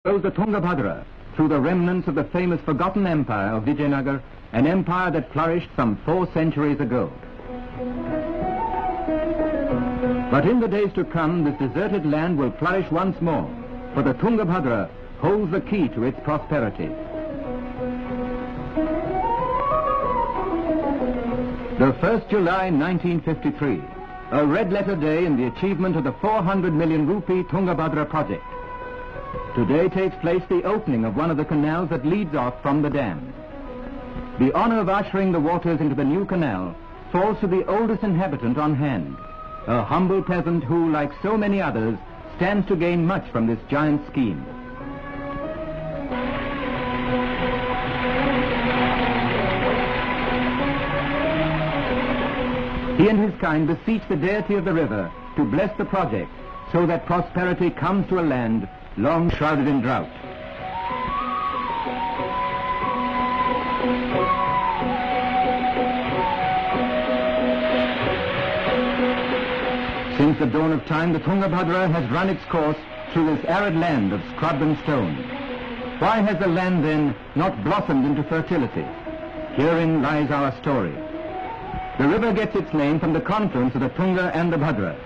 Goes the Tungabhadra through the remnants of the famous forgotten empire of Vijayanagar, an empire that flourished some 4 centuries ago. But in the days to come, this deserted land will flourish once more, for the Tungabhadra holds the key to its prosperity. The 1st July 1953, a red-letter day in the achievement of the 400 million rupee Tungabhadra project. Today takes place the opening of one of the canals that leads off from the dam. The honor of ushering the waters into the new canal falls to the oldest inhabitant on hand, a humble peasant who, like so many others, stands to gain much from this giant scheme. He and his kind beseech the deity of the river to bless the project so that prosperity comes to a land long shrouded in drought. Since the dawn of time, the Tungabhadra has run its course through this arid land of scrub and stone. Why has the land then not blossomed into fertility? Herein lies our story. The river gets its name from the confluence of the Tunga and the Bhadra.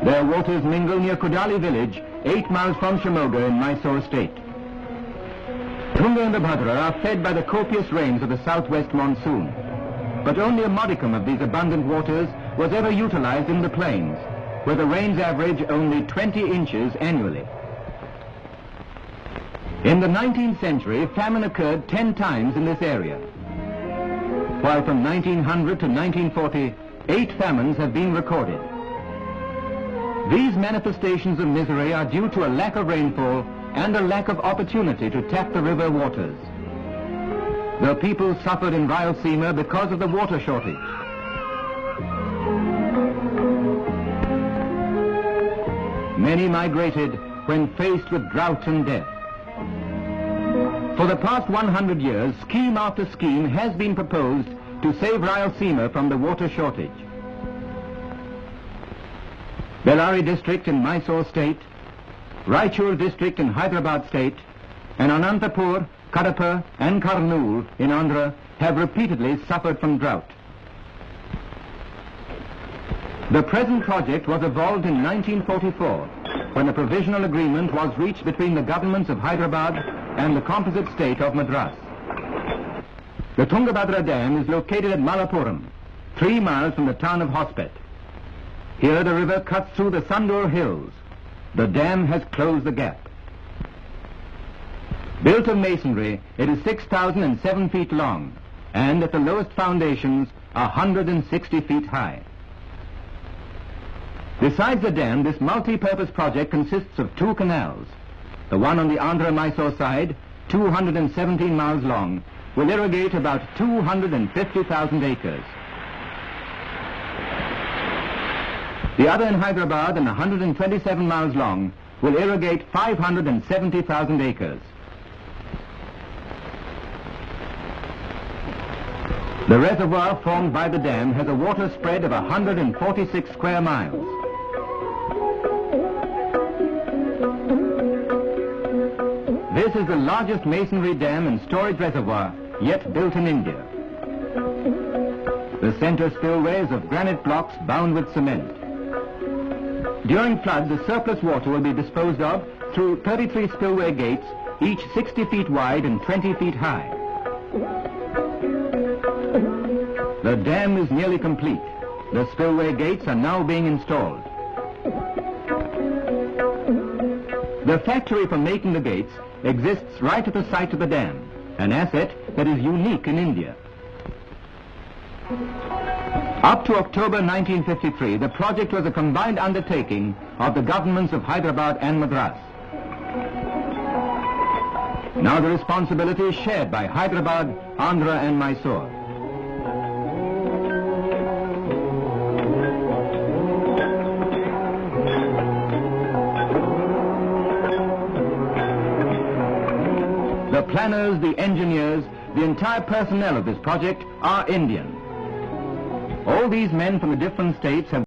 Their waters mingle near Kudali village, 8 miles from Shimoga in Mysore state. Tunga and the Bhadra are fed by the copious rains of the southwest monsoon. But only a modicum of these abundant waters was ever utilized in the plains, where the rains average only 20 inches annually. In the 19th century, famine occurred 10 times in this area, while from 1900 to 1940, 8 famines have been recorded. These manifestations of misery are due to a lack of rainfall and a lack of opportunity to tap the river waters. The people suffered in Rayalaseema because of the water shortage. Many migrated when faced with drought and death. For the past 100 years, scheme after scheme has been proposed to save Rayalaseema from the water shortage. Bellary district in Mysore state, Raichur district in Hyderabad state, and Anantapur, Kadapa and Kurnool in Andhra have repeatedly suffered from drought. The present project was evolved in 1944, when a provisional agreement was reached between the governments of Hyderabad and the composite state of Madras. The Tungabhadra Dam is located at Malappuram, 3 miles from the town of Hospet. Here the river cuts through the Sandur hills. The dam has closed the gap. Built of masonry, it is 6,007 feet long, and at the lowest foundations, 160 feet high. Besides the dam, this multi-purpose project consists of 2 canals. The one on the Andhra-Mysore side, 217 miles long, will irrigate about 250,000 acres. The other in Hyderabad and 127 miles long will irrigate 570,000 acres. The reservoir formed by the dam has a water spread of 146 square miles. This is the largest masonry dam and storage reservoir yet built in India. The center spillway is of granite blocks bound with cement. During flood, the surplus water will be disposed of through 33 spillway gates, each 60 feet wide and 20 feet high. The dam is nearly complete. The spillway gates are now being installed. The factory for making the gates exists right at the site of the dam, an asset that is unique in India. Up to October 1953, the project was a combined undertaking of the governments of Hyderabad and Madras. Now the responsibility is shared by Hyderabad, Andhra and Mysore. The planners, the engineers, the entire personnel of this project are Indian. All these men from the different states have